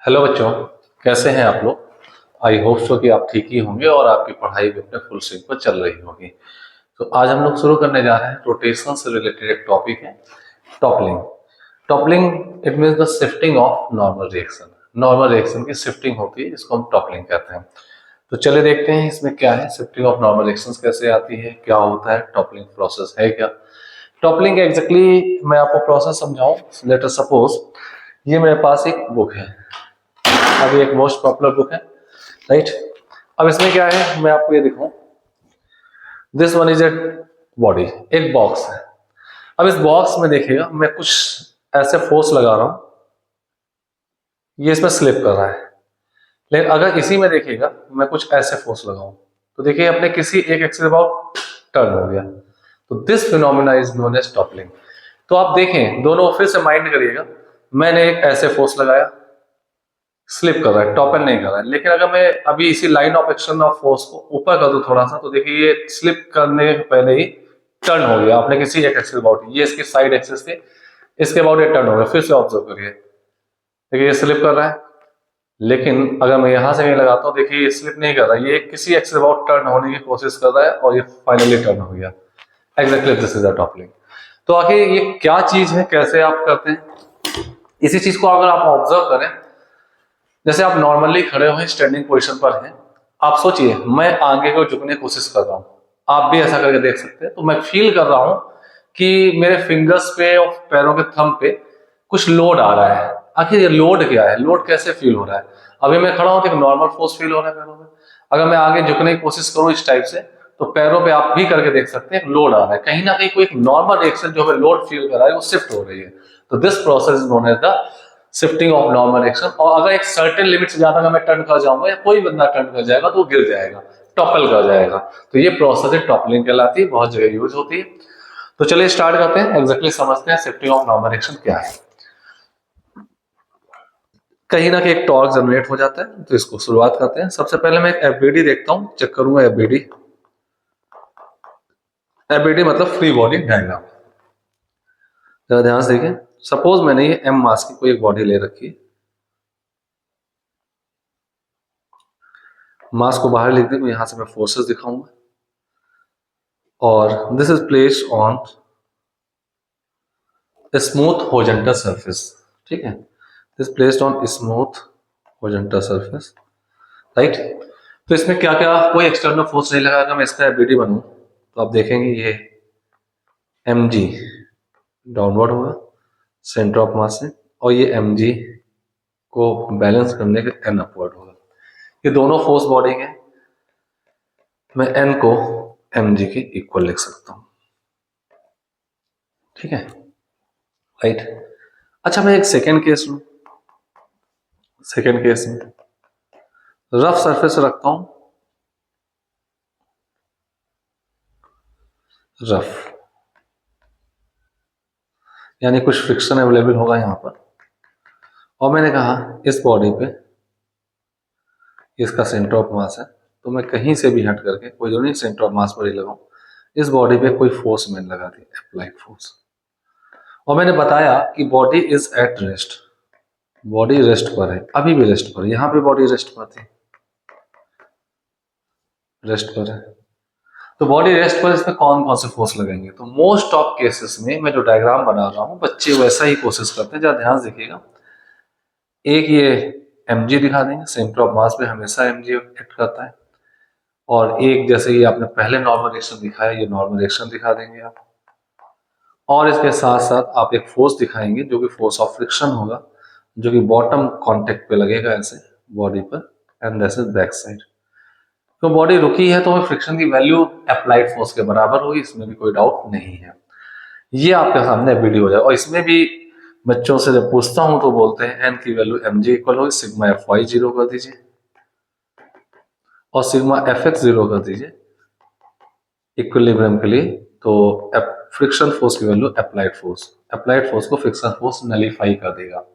Hello बच्चों, कैसे हैं आप लोग। आई होप सो कि आप ठीक ही होंगे और आपकी पढ़ाई भी अपने फुल स्विंग पर चल रही होगी। तो आज हम लोग शुरू करने जा रहे हैं रोटेशन से रिलेटेड एक टॉपिक है, toppling. Toppling it means the shifting of normal reaction. Normal reaction की शिफ्टिंग होती है, जिसको हम टॉपलिंग कहते हैं। तो चलिए देखते हैं इसमें क्या है, शिफ्टिंग ऑफ नॉर्मल रिएक्शंस कैसे आती है, क्या होता है, टॉपलिंग प्रोसेस है क्या। टॉपलिंग एग्जैक्टली मैं आपको प्रोसेस समझाऊं। लेट अस सपोज ये मेरे पास एक बुक है, अभी एक मोस्ट पॉपुलर बुक है, राइट। अब इसमें क्या है, मैं आपको ये दिखाऊं। This one is a body, एक बॉक्स है। अब इस बॉक्स में देखिएगा, मैं कुछ ऐसे फोर्स लगा रहा हूं, ये इसमें स्लिप कर रहा है। लेकिन अगर इसी में देखिएगा, मैं कुछ ऐसे फोर्स लगाऊं, तो देखिए अपने किसी एक एक्सिस अबाउट टर्न हो गया। तो this phenomena is known as toppling. तो आप देखें, दोनों फिर से माइंड करिएगा। मैंने एक ऐसे फोर्स लगाया, स्लिप कर रहा है, टॉपल नहीं कर रहा है। लेकिन अगर मैं अभी इसी line of action of force को ऊपर कर दूं थोड़ा सा, तो देखिए ये स्लिप करने के पहले ही टर्न हो गया। आपने किसी एक एक्सिस अबाउट, ये इसकी साइड एक्सिस थे, इसके अबाउट ये टर्न हो गया। फिर से ऑब्जर्व करिए, देखिए ये स्लिप कर रहा है। लेकिन अगर मैं यहां से कहीं लगाता हूं, देखिए ये स्लिप नहीं कर रहा है, ये किसी एक्सिस अबाउट टर्न होने की कोशिश कर रहा है और ये फाइनली टर्न हो गया। Exactly this is a toppling. तो आखिर ये क्या चीज है, कैसे आप करते हैं, इसी चीज को अगर आप ऑब्जर्व करें। जैसे आप नॉर्मली खड़े हुए स्टैंडिंग पोजीशन पर हैं, आप सोचिए मैं आगे को झुकने की कोशिश कर रहा हूं, आप भी ऐसा करके देख सकते हैं। तो मैं फील कर रहा हूं कि मेरे फिंगर्स पे और पैरों के थंब पे कुछ लोड आ रहा है। आखिर ये लोड क्या है, लोड कैसे फील हो रहा है। अभी मैं खड़ा हूं तो एक नॉर्मल फोर्स फील हो रहा है पैरों में। अगर मैं आगे झुकने की कोशिश करूं इस टाइप से, तो पैरों पे आप भी करके देख सकते हैं लोड आ रहा है। कहीं ना कहीं कोई एक नॉर्मल रिएक्शन जो हमें लोड फील कर रहा है वो शिफ्ट हो रही है। तो this process is known as the shifting of normal action. और अगर एक सर्टेन लिमिट से ज्यादा अगर मैं टर्न कर जाऊंगा या कोई बंदा टर्न कर जाएगा तो वो गिर जाएगा, टॉपल कर जाएगा। तो ये प्रोसेस टॉपलिंग कहलाती है, बहुत जगह यूज होती है। तो चलिए स्टार्ट करते हैं, एग्जैक्टली समझते हैं शिफ्टिंग ऑफ नॉर्मल एक्शन क्या है। कहीं ना कहीं एक टॉर्क जनरेट हो जाता है, तो इसको शुरुआत करते हैं। सबसे पहले मैं एक एफबीडी देखता हूं, चेक करूंगा एफबीडी। एफबीडी मतलब फ्री बॉडी डायग्राम। जरा ध्यान से देखिए, सपोज मैंने ये एम मास की कोई एक बॉडी ले रखी है, मास को बाहर लिख दी, तो यहां से मैं फोर्सेस दिखाऊंगा। और this is placed on smooth horizontal surface, ठीक है। This placed on smooth horizontal surface, right. तो इसमें क्या क्या, कोई एक्सटर्नल फोर्स नहीं लगा। अगर मैं इसका एफबीडी बनूं, तो आप देखेंगे ये एम जी डाउनवर्ड होगा सेंटर ऑफ मास से, और ये एम जी को बैलेंस करने के एन अपवर्ड होगा। ये दोनों फोर्स बॉडी है, मैं एन को एम जी के इक्वल लिख सकता हूं, ठीक है, राइट। अच्छा, मैं एक सेकेंड केस लूं। सेकेंड केस में रफ सरफेस रखता हूं, रफ यानी कुछ फ्रिक्शन अवेलेबल होगा यहां पर। और मैंने कहा इस बॉडी पे इसका सेंटर ऑफ मास है, तो मैं कहीं से भी हट करके, कोई जो नहीं सेंटर ऑफ मास पर ही लगाऊं, इस बॉडी पे कोई फोर्स मैंने लगा दी, अप्लाइड फोर्स। और मैंने बताया कि body is at rest, body rest पर है, अभी भी रेस्ट पर है। यहां पे बॉडी रेस्ट पर थी, रेस्ट पर है। तो बॉडी रेस्ट पर इसमें कौन कौन से फोर्स लगेंगे, तो मोस्ट ऑफ केसेस में मैं जो डायग्राम बना रहा हूं, बच्चे वैसा ही कोशिश करते हैं। जरा ध्यान से देखिएगा, एक ये mg दिखा देंगे, सेंटर ऑफ मास पे हमेशा mg एक्ट करता है। और एक जैसे ये आपने पहले नॉर्मल रिएक्शन दिखाया, ये नॉर्मल रिएक्शन दिखा देंगे आप। और इसके साथ साथ आप एक फोर्स दिखाएंगे जो कि फोर्स ऑफ फ्रिक्शन होगा, जो कि बॉटम कांटेक्ट पे लगेगा ऐसे बॉडी पर, and this is back side. तो बॉडी रुकी है तो फ्रिक्शन की वैल्यू अप्लाइड फोर्स के बराबर होगी, इसमें भी कोई डाउट नहीं है। ये आपके सामने वीडियो हो जाए। और इसमें भी बच्चों से जब पूछता हूं तो बोलते हैं एन की वैल्यू एम जी इक्वल होगी, सिग्मा एफ वाई जीरो कर दीजिए और सिग्मा एफ एक्स जीरो कर दीजिए इक्विलिब्रियम के लिए। तो फ्रिक्शन फोर्स की वैल्यू अप्लाइड फोर्स को फ्रिक्शन फोर्स नलीफाई कर देगा।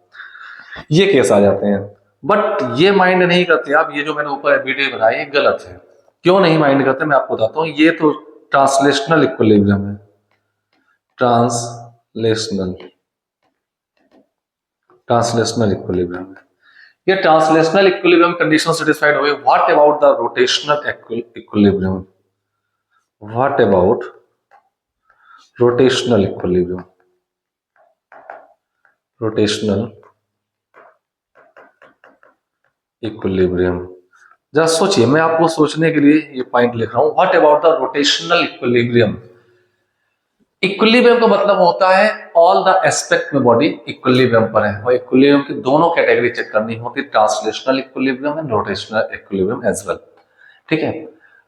ये केस आ जाते हैं। बट ये माइंड नहीं करते आप, ये जो मैंने ऊपर वीडियो बनाई ये गलत है। क्यों नहीं माइंड करते, मैं आपको बताता हूँ। ये तो ट्रांसलेशनल इक्विलिब्रियम है, ट्रांसलेशनल ट्रांसलेशनल इक्विलिब्रियम है। ये ट्रांसलेशनल इक्विलिब्रियम कंडीशन सेटिस्फाइड हो गई। What about the rotational equilibrium? What about rotational equilibrium? Rotational equilibrium, जरा सोचिए, मैं आपको सोचने के लिए ये पॉइंट लिख रहा हूं। What about the rotational equilibrium? Equilibrium का मतलब होता है ऑल द एस्पेक्ट में बॉडी इक्विलिब्रियम पर है, और इक्विलिब्रियम की दोनों कैटेगरी चेक करनी होती है, translational equilibrium and rotational equilibrium as well. ठीक है,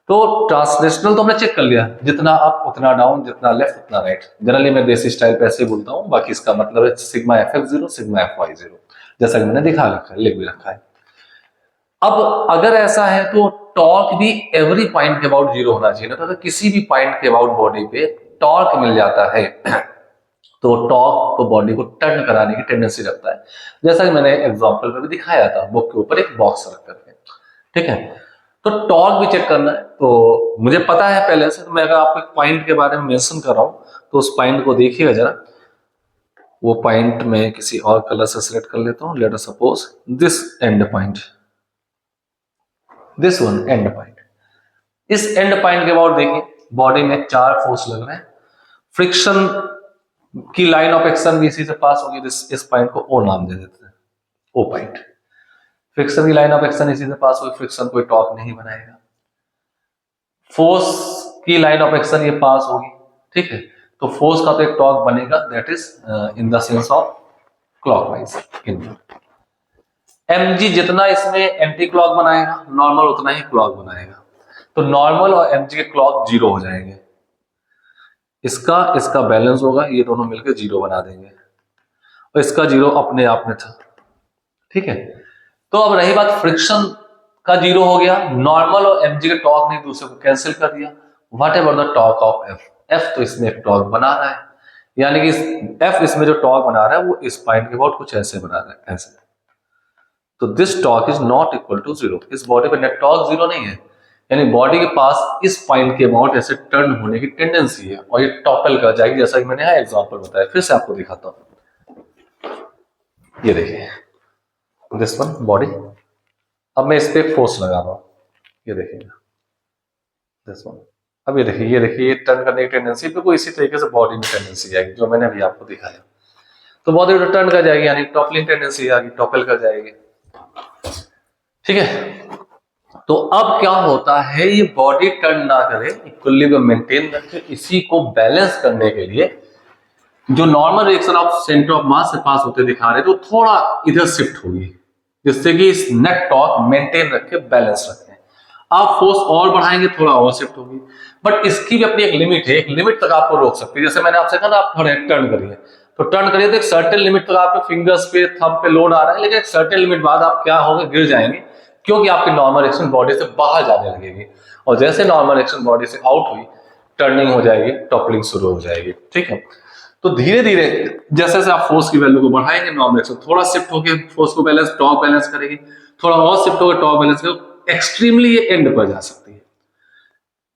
तो ट्रांसलेशनल तो हमने चेक कर लिया, जितना अप उतना डाउन, जितना लेफ्ट उतना राइट। जनरली मैं देसी स्टाइल पे ऐसे ही बोलता हूँ, बाकी इसका मतलब है sigma F X zero, sigma F Y zero, जैसा कि मैंने दिखा रखा है, लिख भी रखा है। अब अगर ऐसा है तो टॉर्क भी एवरी पॉइंट के अबाउट जीरो होना चाहिए ना, तो अगर किसी भी पॉइंट के अबाउट बॉडी पे टॉर्क मिल जाता है तो टॉर्क को बॉडी को टर्न कराने की टेंडेंसी रखता है, जैसा कि मैंने एग्जांपल में भी दिखाया था, बुक के ऊपर एक बॉक्स रख करके। ठीक है, तो टॉर्क भी चेक करना है, तो मुझे पता है पहले से, तो मैं अगर आपको एक पॉइंट के बारे में मेंशन कर रहा हूं तो उस पॉइंट को देखिएगा जरा। वो पॉइंट में किसी और कलर से सिलेक्ट कर लेता हूं, let us suppose this and point, this one and point. इस एंड पॉइंट के बाद देखिए बॉडी में 4 फोर्स लग रहे हैं, फ्रिक्शन की लाइन ऑफ एक्शन भी इसी से पास होगी, इस पॉइंट को ओ नाम दे देते हैं, ओ पॉइंट। फ्रिक्शन की लाइन ऑफ एक्शन इसी से पास होगी, फ्रिक्शन कोई टॉर्क नहीं बनाएगा। फोर्स की लाइन ऑफ एक्शन ये पास होगी, ठीक है, तो फोर्स का तो एक टॉर्क बनेगा, that is in the sense of clockwise inward. mg जितना इसमें एंटी क्लॉक बनाएगा, नॉर्मल उतना ही क्लॉक बनाएगा, तो नॉर्मल और mg के क्लॉक जीरो हो जाएंगे, इसका बैलेंस होगा, ये दोनों मिलकर जीरो बना देंगे, और इसका जीरो अपने आप में था। ठीक है, तो अब रही बात फ्रिक्शन का, जीरो हो गया, नॉर्मल और mg के टॉर्क ने दूसरे को कैंसिल कर दिया। What ever the torque of f तो इसमें एक टॉर्क बना रहा है, यानी कि f इसमें जो टॉर्क बना रहा है वो इस पॉइंट के बाद कुछ ऐसे बना रहा है, ऐसे। तो this torque is not equal to zero, इस बॉडी पे नेट टॉर्क जीरो नहीं है, यानी बॉडी के पास इस पॉइंट के अबाउट ऐसे टर्न होने की टेंडेंसी है, और ये टॉपल कर जाएगी, जैसा कि मैंने यहाँ एग्जांपल बताया। फिर से आपको दिखाता हूं, ये देखिए दिस वन बॉडी, अब मैं इस पे एक फोर्स लगा रहा हूं, ये देखिएगा दिस वन। अब ये देखिए ये टर्न करने की टेंडेंसी, बिल्कुल इसी तरीके से बॉडी में टेंडेंसी आएगी जो मैंने अभी आपको दिखाया, तो बॉडी टर्न कर जाएगी, यानी टॉपलिंग टेंडेंसी आ गई, टॉपल कर जाएगी। ठीक है, तो अब क्या होता है, ये बॉडी टर्न ना करे, इक्विलिब्रियम मेंटेन रखे, इसी को बैलेंस करने के लिए जो normal reaction of centre of मास से पास होते दिखा रहे, तो थोड़ा इधर शिफ्ट होगी, जिससे कि इस नेट टॉर्क मेंटेन रखे, बैलेंस रखें। आप फोर्स और बढ़ाएंगे, थोड़ा और शिफ्ट होगी, बट इसकी भी अपनी एक लिमिट है, एक लिमिट तक आपको रोक सकती है। जैसे मैंने आपसे कहा ना, आप थोड़ा टर्न करिए, तो टर्न करिए तो एक सर्टेन लिमिट तक आपके फिंगर्स पे, थंब पे लोड आ रहा है, लेकिन एक सर्टेन लिमिट बाद आप क्या होंगे, गिर जाएंगे, क्योंकि आपकी नॉर्मल एक्शन बॉडी से बाहर जाने लगेगी, और जैसे नॉर्मल एक्शन बॉडी से आउट हुई, टर्निंग हो जाएगी, टॉपलिंग शुरू हो जाएगी। ठीक है, तो धीरे धीरे जैसे जैसे आप फोर्स की वैल्यू को बढ़ाएंगे, नॉर्मल एक्शन थोड़ा शिफ्ट होकर फोर्स को बैलेंस, टॉर्क बैलेंस करेगी, थोड़ा और शिफ्ट होकर टॉर्क बैलेंस करेगी, एक्सट्रीमली ये एंड पर जा सकती है,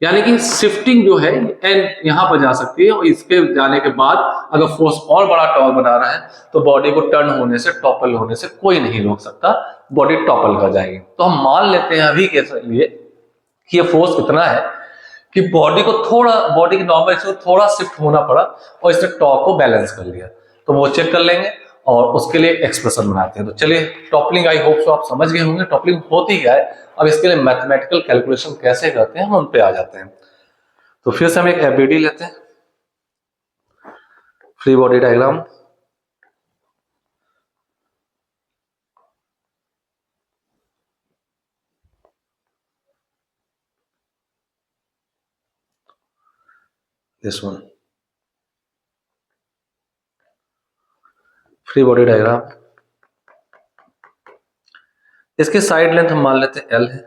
यानी कि शिफ्टिंग जो है एंड यहां पर जा सकती है, और इसके जाने के बाद अगर फोर्स और बड़ा टॉर्क बना रहा है तो बॉडी को टर्न होने से, टॉपल होने से कोई नहीं रोक सकता, बॉडी टॉपल कर जाएगी। तो हम मान लेते हैं अभी के लिए कि ये फोर्स इतना है कि बॉडी को थोड़ा, बॉडी की नॉर्मल एक्शन को थोड़ा शिफ्ट होना पड़ा, और इसने टॉर्क को बैलेंस कर लिया, तो वो चेक कर लेंगे और उसके लिए एक्सप्रेशन बनाते हैं। तो चलिए, टॉपलिंग आई होप सो आप समझ गए होंगे, टॉपलिंग होती क्या है, अब इसके लिए मैथमेटिकल कैलकुलेशन कैसे करते हैं हम उन पे आ जाते हैं। तो फिर से हम एक एफबीडी लेते हैं, free body diagram. This one free body diagram, इसकी साइड लेंथ हम मान लेते हैं L है,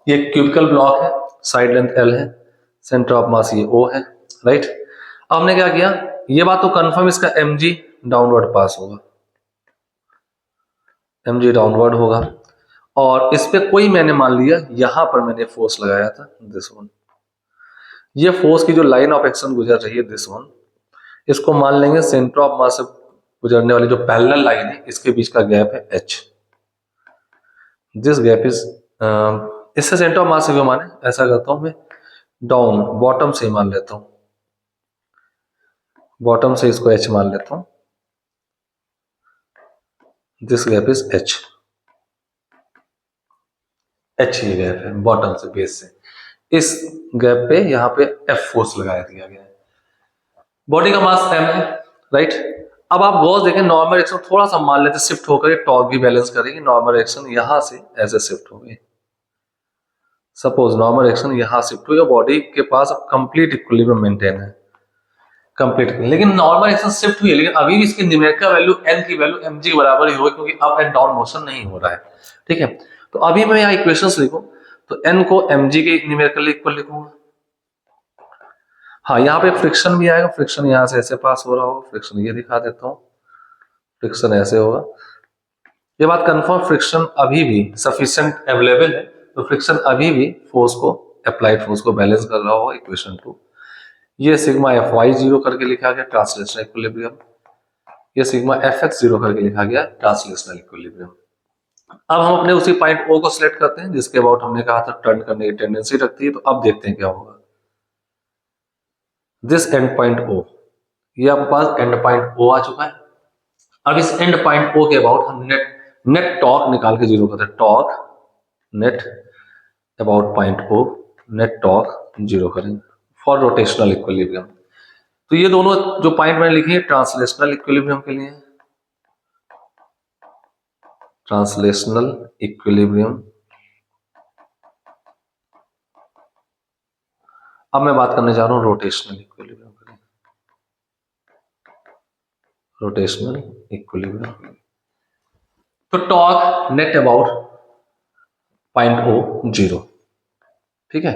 ये क्यूबिकल ब्लॉक है, साइड लेंथ L है, सेंटर ऑफ मास ये O है, राइट। अब हमने क्या किया, ये बात तो कंफर्म, इसका mg डाउनवर्ड पास होगा, mg डाउनवर्ड होगा, और इस पे कोई मैंने मान लिया, यहां पर मैंने फोर्स लगाया था, दिस वन, ये फोर्स की जो लाइन ऑफ एक्शन गुजर रही है, दिस वन, इसको मान लेंगे सेंटर ऑफ मास से गुजरने वाली जो पैरेलल लाइन है इसके बीच का गैप है h। दिस गैप इज, इससे सेंटर ऑफ मास व्यू माने, ऐसा करता हूं मैं, डाउन बॉटम से मान लेता हूं, बॉटम से इसको h मान लेता हूं। This gap is h, h ये गैप है बॉटम से बेस से। इस गैप पे यहाँ पे F फोर्स लगाया दिया गया है। बॉडी का मास m है, राइट। अब आप गॉस देखें, नॉर्मल एक्शन थोड़ा सा मान लेते शिफ्ट होकर टॉर्क भी बैलेंस करेगी। नॉर्मल एक्शन यहां से ऐसे शिफ्ट हो गई, सपोज नॉर्मल एक्शन यहां शिफ्ट हुई और बॉडी के पास अब कंप्लीट इक्विलिब्रियम मेंटेन है, कंप्लीट। लेकिन नॉर्मल एक्शन शिफ्ट हुई है, लेकिन अभी भी इसकी न्यूमेरिकल वैल्यू n की वैल्यू mg के बराबर ही होगी, क्योंकि अप एंड डाउन मोशन नहीं हो रहा है, ठीक है। तो अभी मैं यहाँ इक्वेशंस लिखूं तो n को mg के न्यूमेरिकल इक्वल लिखूंगा। हाँ, यहाँ पे फ्रिक्शन भी आएगा, फ्रिक्शन यहाँ से ऐसे पास हो रहा होगा, फ्रिक्शन ये दिखा देता हूँ, फ्रिक्शन ऐसे होगा। ये बात कंफर्म, फ्रिक्शन अभी भी सफिशिएंट अवेलेबल है, तो फ्रिक्शन अभी भी फोर्स को, अप्लाइड फोर्स को बैलेंस कर रहा होगा। इक्वेशन 2, ये सिग्मा एफ वाई जीरो करके लिखा गया ट्रांसलेशनल इक्विलिब्रियम, ये सिग्मा एफ एक्स जीरो करके लिखा गया ट्रांसलेशनल इक्विलिब्रियम। अब हम अपने उसी पॉइंट ओ को सिलेक्ट करते हैं जिसके अबाउट हमने कहा था टर्न करने की टेंडेंसी रखती है। तो अब देखते हैं क्या होगा। दिस एंड पॉइंट ओ, ये आपके पास एंड पॉइंट ओ आ चुका है। अब इस एंड पॉइंट ओ के अबाउट हम नेट टॉर्क निकाल के जीरो करते हैं, torque net about point O, net torque zero करेंगे फॉर रोटेशनल इक्विलिब्रियम। तो ये दोनों जो पॉइंट मैंने लिखे हैं ट्रांसलेशनल इक्विलिब्रियम के लिए, ट्रांसलेशनल इक्विलिब्रियम। अब मैं बात करने जा रहा हूं रोटेशनल इक्विलिब्रियम के लिए, रोटेशनल इक्विलिब्रियम। तो torque net about point O zero, ठीक है।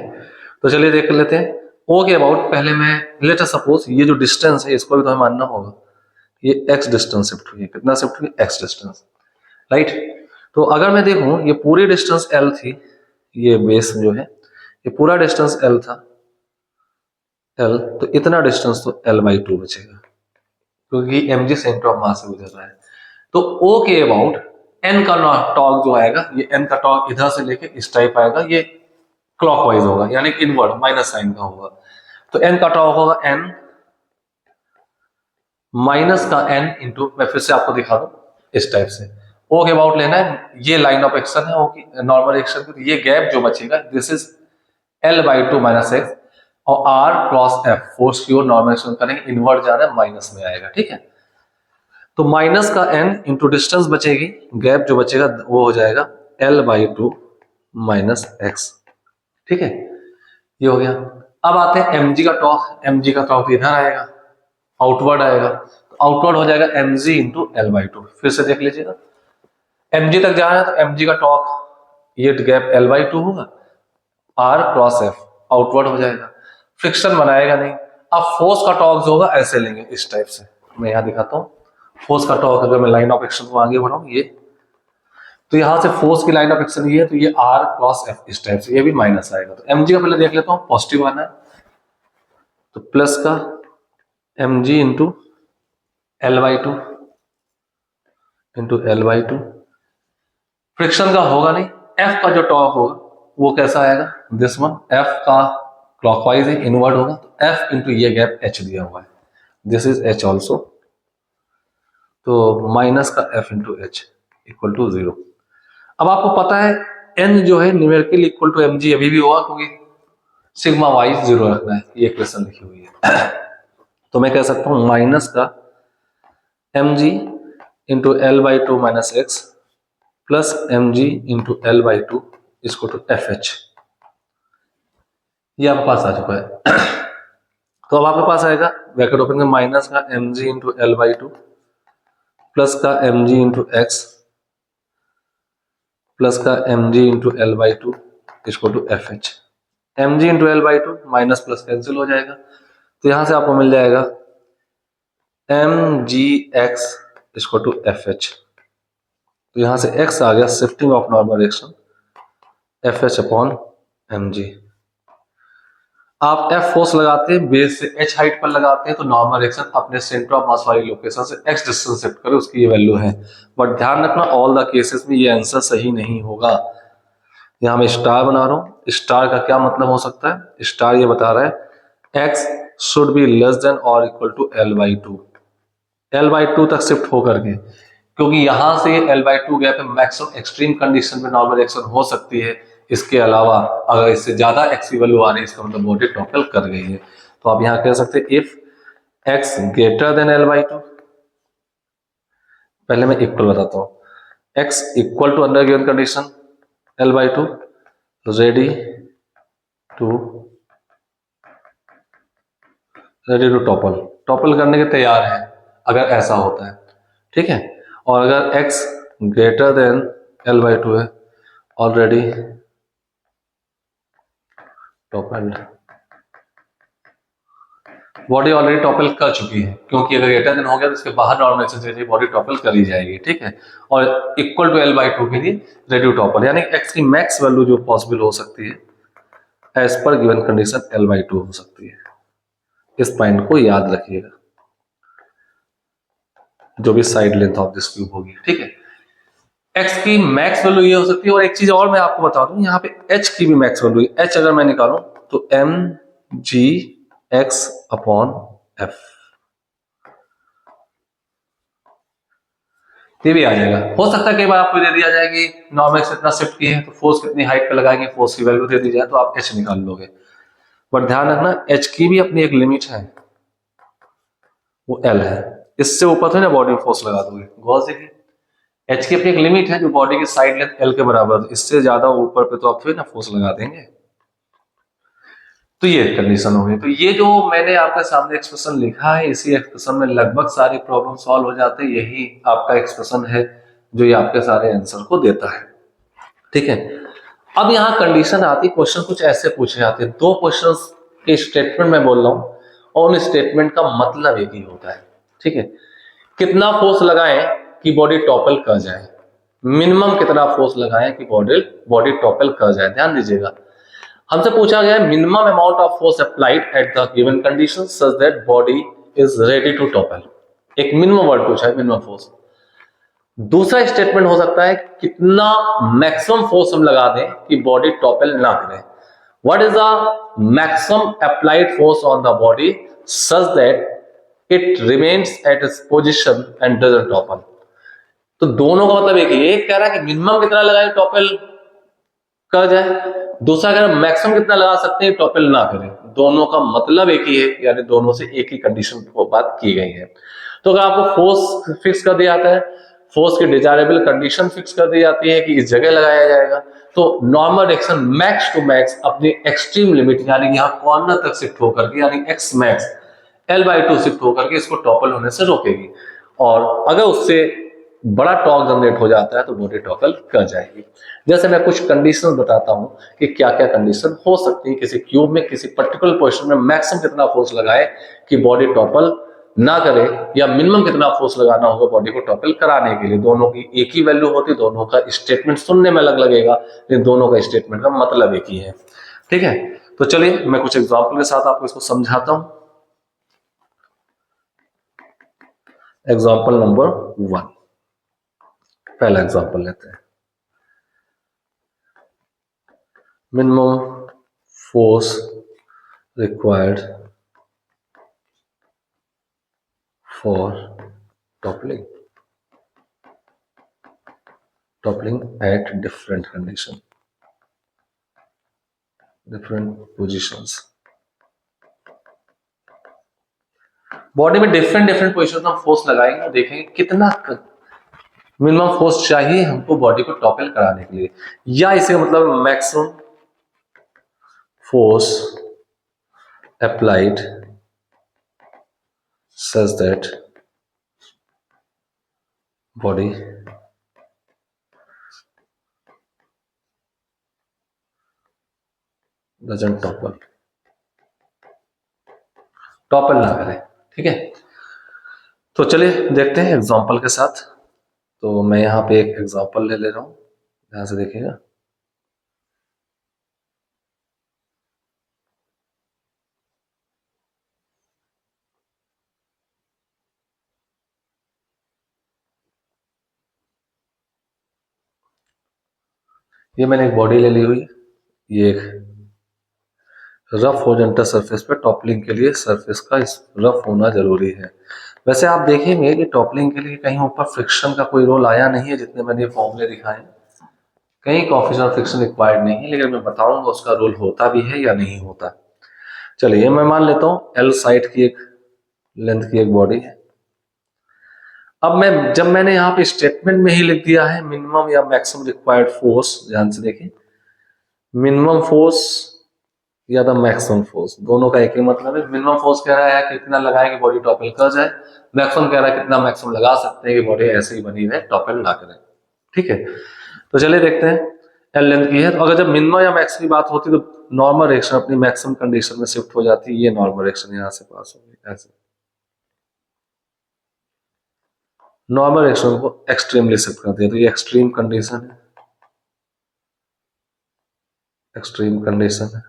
तो चलिए देख लेते हैं ओ के अबाउट। पहले मैं लेट अस सपोज ये जो डिस्टेंस है इसको भी तो हमें मानना होगा, ये x डिस्टेंस शिफ्ट हुई है, कितना शिफ्ट हुई, x डिस्टेंस, राइट। तो अगर मैं देखूं ये पूरी डिस्टेंस l थी, ये बेस जो है ये पूरा डिस्टेंस l था l, तो इतना डिस्टेंस तो l/2 बचेगा, क्योंकि mg सेंटर ऑफ मास से गुजर रहा है। तो o के अबाउट n का टॉर्क जो आएगा, ये n का टॉर्क इधर से लेके इस टाइप आएगा, ये क्लॉकवाइज होगा, यानी इनवर्ड माइनस साइन का होगा। तो n का टॉर्क होगा n माइनस का n इंटू, मैं फिर से आपको दिखा दूं इस टाइप से। ओ के अबाउट लेना है, ये लाइन ऑफ एक्शन है ओ की, नॉर्मल एक्शन की। तो ये गैप जो बचेगा this is l/2 minus x, और r क्रॉस f फोर्स की ओर नॉर्मल एक्शन करेंगे, इनवर्ट जा रहा है माइनस में आएगा, ठीक है। तो माइनस का n इंटू डिस्टेंस बचेगी, गैप जो बचेगा वो हो जाएगा l/2 माइनस एक्स, ठीक है। ये हो गया। अब आते हैं mg का टॉर्क, mg का टॉर्क इधर आएगा, आउटवर्ड आएगा, तो आउटवर्ड हो जाएगा mg इंटू l/2। फिर से देख लीजिएगा, mg तक जा रहा है तो mg का टॉर्क, ये गैप l/2 होगा, r क्रॉस f आउटवर्ड हो जाएगा, फ्रिक्शन बनाएगा नहीं। अब फोर्स का टॉर्क जो होगा ऐसे लेंगे इस टाइप से, मैं यहां दिखाता हूं। फोर्स का टॉर्क अगर मैं लाइन ऑफ एक्शन को आगे बढ़ाऊं, ये तो यहां से फोर्स की लाइन ऑफ एक्शन ये है, तो ये r क्रॉस f इस टाइप से, ये भी माइनस आएगा। तो mg का पहले देख लेता हूं, पॉजिटिव आना है तो प्लस का mg into l/2 into l/2। Friction का होगा नहीं, f का जो टॉर्क होगा वो कैसा आएगा, दिस वन, f का क्लॉकवाइज है, इनवर्ड होगा, तो f इंटू ये गैप h दिया हुआ है, दिस इज h ऑल्सो, तो माइनस का f into h equal to 0। अब आपको पता है n जो है न्यूमेरिकल इक्वल टू mg अभी भी होगा, क्योंकि सिग्मा वाई 0 रखना है, ये इक्वेशन लिखी हुई है। तो मैं कह सकता हूं माइनस का mg into l/2 minus x plus mg into l/2 इसको टू fh, ये आपके पास आ चुका है। तो अब आपके पास आएगा ब्रैकेट ओपन में माइनस का mg इंटू l/2 प्लस का mg इंटू एक्स प्लस का mg इंटू l/2 इसको to fh। mg into l/2 minus plus cancel हो जाएगा, तो यहां से आपको मिल जाएगा mgx इसको टू fh। तो यहां से x आ गया, shifting of normal action, fh upon mg। आप F फोर्स लगाते हैं, बेस से H हाइट पर लगाते हैं, तो नॉर्मल रिएक्शन अपने सेंटर ऑफ मास वाली लोकेशन से X डिस्टेंस शिफ्ट करे, उसकी ये वैल्यू है। बट ध्यान रखना ऑल द केसेस में ये आंसर सही नहीं होगा। यहाँ मैं स्टार बना रहा हूँ, स्टार का क्या मतलब हो सकता है? स्टार ये बता रहा है X should be less than और इक्वल टू L/2, L/2 तक शिफ्ट होकर के, क्योंकि यहां से L/2 गैप है, मैक्सिमम एक्सट्रीम कंडीशन में नॉर्मल रिएक्शन हो सकती है। इसके अलावा अगर इससे ज्यादा एक्स की वैल्यू आ रही है, इसका मतलब बॉडी टॉपल कर गई है। तो आप यहाँ कह सकते हैं if x greater than L/2, पहले मैं इक्वल बताता हूँ, X equal to under given condition L/2, ready to topple, topple करने के तैयार है अगर ऐसा होता है, ठीक है। और अगर x ग्रेटर देन L/2 है, already topple, body already topple कर चुकी है, क्योंकि अगर ग्रेटर देन हो गया तो इसके बाहर नॉर्मलाइजेशन से बॉडी टॉपल कर ही जाएगी, ठीक है। और इक्वल टू L/2 के लिए रेडी टू टॉपल, यानी x की मैक्स वैल्यू जो पॉसिबल हो सकती है as per given condition L/2 हो सकती है। इस पॉइंट को याद रखिएगा, जो भी side length of this cube होगी, ठीक है। x की मैक्स वैल्यू ये हो सकती है। और एक चीज और मैं आपको बता दूं, यहाँ पे h की भी मैक्स वैल्यू है। h अगर मैं निकालूं तो mgx/f, ये भी आ जाएगा। हो सकता है कई बार आपको दे दिया जाए कि नॉर्मल से इतना शिफ्ट किए हैं तो फोर्स कितनी हाइट पे लगाएंगे, फोर्स की वैल्यू दे दी जाए तो आप h निकाल लोगे। बट ध्यान रखना h की भी अपनी एक लिमिट है, वो L है। इससे ऊपर तो ना बॉडी में फोर्स लगा दोगे, गौर से एच की अपनी एक लिमिट है जो बॉडी की साइड लेंथ एल के बराबर है, इससे ज्यादा ऊपर पे तो आप फिर ना फोर्स लगा देंगे। तो ये कंडीशन हो गई। तो ये जो मैंने आपके सामने एक्सप्रेशन लिखा है, इसी एक्सप्रेशन में लगभग सारे प्रॉब्लम सॉल्व हो जाते हैं। यही आपका एक्सप्रेशन है जो ये आपके सारे आंसर को देता है, ठीक है। अब यहाँ कंडीशन आती, क्वेश्चन कुछ ऐसे पूछे जाते हैं, दो क्वेश्चन के स्टेटमेंट में बोल रहा हूं और उन स्टेटमेंट का मतलब एक ही होता है, ठीक है। कितना फोर्स लगाएं कि बॉडी टॉपल कर जाए, मिनिमम कितना फोर्स लगाएं कि बॉडी टॉपल कर जाए। ध्यान दीजिएगा, हमसे पूछा गया है minimum amount of force applied at the given condition such that body is ready to topple. एक मिनिमम वर्ड पूछा है, मिनिमम फोर्स। दूसरा स्टेटमेंट हो सकता है कितना मैक्सिमम फोर्स हम लगा दें कि बॉडी टॉपल ना करे। What is the maximum applied force on the body such that it remains at its position and doesn't topple. तो दोनों का मतलब एक ही, एक कह रहा है कि मिनिमम कितना लगाए टॉपल कर जाए, दूसरा कह रहा है मैक्सिमम कितना लगा सकते हैं टॉपल ना करें। दोनों का मतलब एक ही है, यानी दोनों से एक ही कंडीशन पर बात की गई है। तो अगर आपको फोर्स फिक्स कर दिया जाता है, फोर्स की डिजायरेबल कंडीशन फिक्स कर दी जाती है कि इस जगह लगाया जाएगा, तो normal reaction max to max अपनी एक्सट्रीम लिमिट यानी यहाँ कॉर्नर तक शिफ्ट होकर के, यानी एक्स मैक्स L/2 शिफ्ट होकर के इसको टॉपल होने से रोकेगी। और अगर उससे बड़ा टॉर्क जनरेट हो जाता है तो बॉडी टॉपल कर जाएगी। जैसे मैं कुछ कंडीशन बताता हूं कि क्या क्या कंडीशन हो सकती है किसी क्यूब में किसी पर्टिकुलर पोजीशन में मैक्सिमम कितना फोर्स लगाए कि बॉडी टॉपल ना करे, या मिनिमम कितना फोर्स लगाना होगा बॉडी को टॉपल कराने के लिए। दोनों की एक ही वैल्यू होती, दोनों का स्टेटमेंट सुनने में अलग लगेगा, लेकिन दोनों का स्टेटमेंट का मतलब एक ही है, ठीक है। तो चलिए मैं कुछ एग्जाम्पल के साथ आपको इसको समझाता हूं। एग्जाम्पल नंबर 1, पहला एग्जाम्पल लेते हैं। Minimum force required for toppling at different condition, different positions. Body में डिफरेंट डिफरेंट पोजीशन में फोर्स लगाएंगे और देखेंगे कितना मिनिमम फोर्स चाहिए हमको बॉडी को टॉपल कराने के लिए, या इसे मतलब maximum force applied such that body doesn't topple ना करे, ठीक है। तो चलिए देखते हैं एग्जांपल के साथ। तो मैं यहाँ पे एक एग्जांपल ले रहा हूँ, ध्यान से देखिएगा। ये मैंने एक बॉडी ले ली हुई, ये एक रफ हॉरिजॉन्टल सरफेस पे टॉपलिंग के लिए सरफेस का रफ होना जरूरी है। वैसे आप देखेंगे कि टॉपलिंग के लिए कहीं ऊपर फ्रिक्शन का कोई रोल आया नहीं है, जितने मैंने फॉर्मूले दिखाए कहीं कोएफिशिएंट ऑफ फ्रिक्शन रिक्वायर्ड नहीं है, लेकिन मैं बताऊंगा उसका रोल होता भी है या नहीं होता। चलिए मैं मान लेता हूं एल साइड की एक लेंथ की एक बॉडी है। अब मैंने यहाँ पे स्टेटमेंट में ही लिख दिया है मिनिमम या मैक्सिमम रिक्वायर्ड फोर्स, ध्यान से देखिए, मिनिमम फोर्स या द मैक्सिमम फोर्स, दोनों का एक ही मतलब है। मिनिमम फोर्स कह रहा है कितना लगाए कि बॉडी टॉपल कर जाए, मैक्सिमम कह रहा है कितना मैक्सिमम लगा सकते हैं कि बॉडी ऐसे ही बनी रहे, टॉपल ना करे। ठीक है, तो चलिए देखते हैं। एल लेंथ की है, तो अगर जब मिनिमम या मैक्स की बात होती है तो नॉर्मल रिएक्शन अपनी मैक्सिमम कंडीशन में शिफ्ट हो जाती है। ये नॉर्मल रिएक्शन यहां से पास होगी ऐसे, नॉर्मल रिएक्शन को एक्सट्रीमली शिफ्ट करती है, तो ये एक्सट्रीम कंडीशन है, एक्सट्रीम कंडीशन है।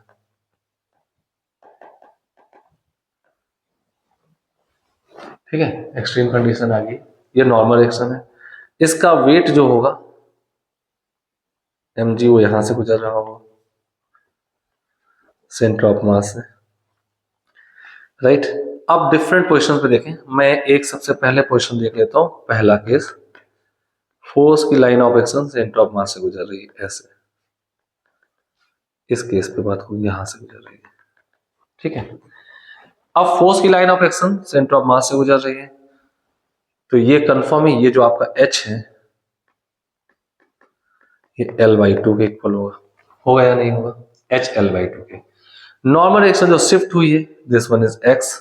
ठीक है, एक्सट्रीम कंडीशन आ गई, ये नॉर्मल रिएक्शन है। इसका वेट जो होगा mg, वो यहां से गुजर रहा होगा सेंटर ऑफ मास से, राइट। अब डिफरेंट पोजीशन पे देखें, मैं एक सबसे पहले पोजीशन देख लेता हूं। पहला केस, फोर्स की line of action centre of मास से गुजर रही है ऐसे, इस केस पे बात हुई यहां से गुजर रही है। ठीक है, अब फोर्स की line of action centre of मास से गुजर रही है, तो ये कंफर्म है, ये जो आपका h है ये L/2 के इक्वल होगा या नहीं होगा, h L/2 के। नॉर्मल रिएक्शन जो शिफ्ट हुई है, दिस वन इज x,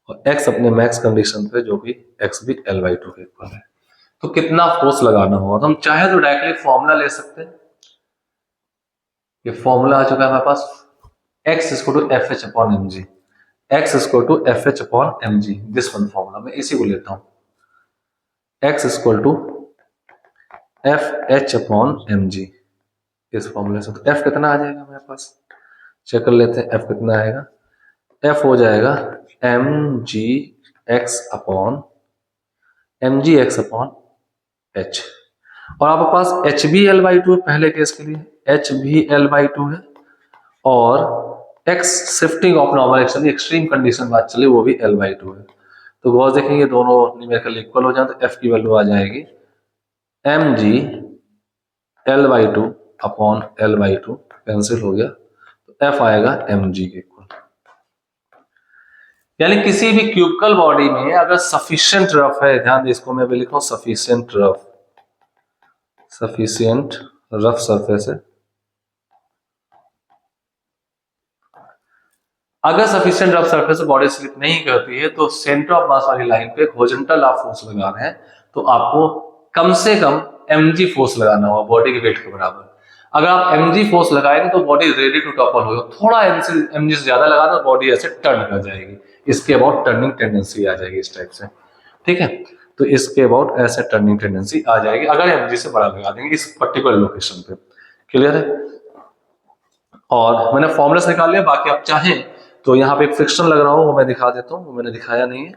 और x अपने मैक्स कंडीशन पे जो कि x भी L/2 के इक्वल है। तो कितना फोर्स लगाना होगा, तो हम चाहे तो डायरेक्टली फॉर्मूला ले सकते हैं। ये फॉर्मूला आ चुका है हमारे पास, x equal to FH upon mg, x equal to FH upon mg, this one formula, मैं इसी को लेता हूं, x equal to FH upon mg, इस फॉर्मूले से। तो f कितना आ जाएगा हमारे पास, चेक कर लेते हैं f कितना आएगा। f हो जाएगा mgx upon mgx upon h, और आपके पास h भी L/2 है पहले केस के लिए, h भी L/2 है, और x shifting of normal action extreme condition बात चली, वो भी L/2 है। तो गौर देखेंगे दोनों न्यूमेरिकल इक्वल हो जाए तो f की वैल्यू आ जाएगी mg L/2 upon L/2, cancel हो गया, तो f आएगा mg के इक्वल। यानी किसी भी क्यूबिकल बॉडी में अगर सफिशिएंट रफ है, ध्यान दे इसको मैं भी लिखूं sufficient rough, sufficient rough surface है, अगर sufficient rough surface body slip नहीं करती है तो सेंटर ऑफ मास वाली लाइन पे हॉरिजॉन्टल आप फोर्स लगा रहे हैं, तो आपको कम से कम mg फोर्स लगाना होगा बॉडी के वेट के बराबर। अगर आप mg फोर्स लगाएंगे तो बॉडी रेडी टू टॉपल होगा, थोड़ा mg से ज्यादा लगा दो बॉडी ऐसे टर्न कर जाएगी, इसके अबाउट टर्निंग टेंडेंसी आ जाएगी इस टाइप से। ठीक है, तो इसके अबाउट ऐसे टर्निंग टेंडेंसी आ जाएगी अगर mg से बड़ा लगा देंगे इस पर्टिकुलर लोकेशन पे। क्लियर है, और मैंने फॉर्मूला निकाल लिया, बाकी आप चाहें तो यहाँ पे एक फ्रिक्शन लग रहा हो वो मैं दिखा देता हूँ, वो मैंने दिखाया नहीं है,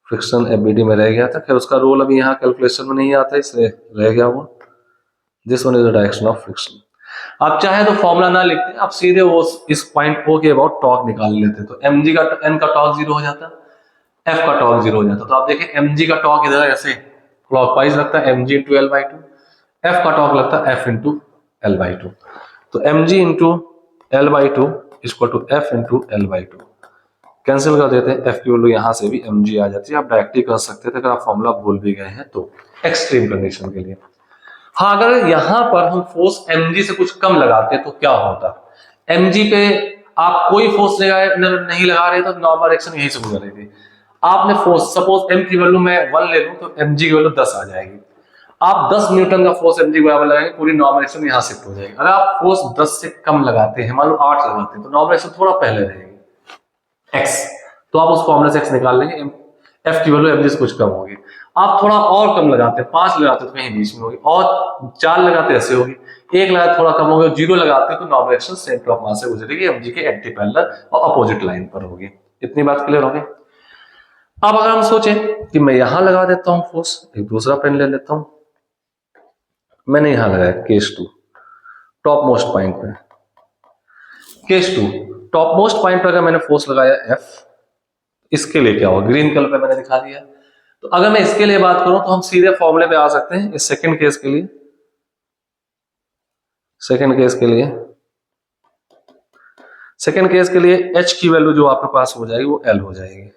फ्रिक्शन FBD में रह गया था, खैर उसका रोल अभी यहाँ कैलकुलेशन में नहीं आता इसलिए रह गया वो। This one is the direction of friction. आप चाहे तो फॉर्मूला ना लिखते, आप सीधे वो इस पॉइंट O के अबाउट टॉर्क निकाल लेते, तो mg का n का टॉर्क 0 हो जाता, f का टॉर्क 0 हो जाता। तो आप देखें mg का टॉर्क इधर ऐसे क्लॉकवाइज लगता है mg इंटू L/2, f का टॉर्क लगता है f इंटू L/2, तो mg into L/2 equal to f into L/2, cancel कर देते हैं, f की वैल्यू यहां से भी mg आ जाती है। आप डायरेक्टली कर सकते थे अगर आप फॉर्मूला भूल भी गए हैं तो, एक्सट्रीम कंडीशन के लिए। हाँ, अगर यहां पर हम फोर्स mg से कुछ कम लगाते तो क्या होता, mg पे आप कोई फोर्स नहीं लगा रहे तो नॉर्मल एक्शन यहीं से गुजर रही थी। आपने फोर्स सपोज m की वैल्यू मैं 1 ले लूं तो mg की वैल्यू 10 आ जाएगी, आप 10 न्यूटन का फोर्स mg बराबर लगाएंगे, पूरी नॉर्मल एक्शन यहां शिफ्ट हो जाएगी। अगर आप फोर्स 10 से कम लगाते हैं, मान लो 8 लगाते हैं, तो नॉर्मल एक्शन थोड़ा पहले रहेगी x, तो आप उस फॉर्मूले से x निकाल लेंगे, f की वैल्यू mg से कुछ कम होगी। आप थोड़ा और कम लगाते हैं, 5 लगाते तो कहीं बीच में होगी, और 4 लगाते ऐसे होगी, 1 लगाते थोड़ा कम होगी, 0 लगाते तो नॉर्मल एक्शन सेंटर ऑफ मास से गुजरेगी, mg के एंटी पैरेलल और अपोजिट लाइन पर होगी। इतनी बात क्लियर होगी। अब अगर हम सोचें कि मैं यहां लगा देता हूं फोर्स, एक दूसरा पेन ले लेता हूं, मैंने यहां लगाया केस 2 टॉप मोस्ट पॉइंट पे। केस 2 टॉप मोस्ट पॉइंट पर अगर मैंने फोर्स लगाया F, इसके लिए क्या होगा, ग्रीन कलर पे मैंने दिखा दिया। तो अगर मैं इसके लिए बात करूं तो हम सीधे फॉर्मूले पे आ सकते हैं इस सेकंड केस के लिए। सेकंड केस के लिए H की वैल्यू जो आपके पास हो जाएगी वो L हो जाएगी।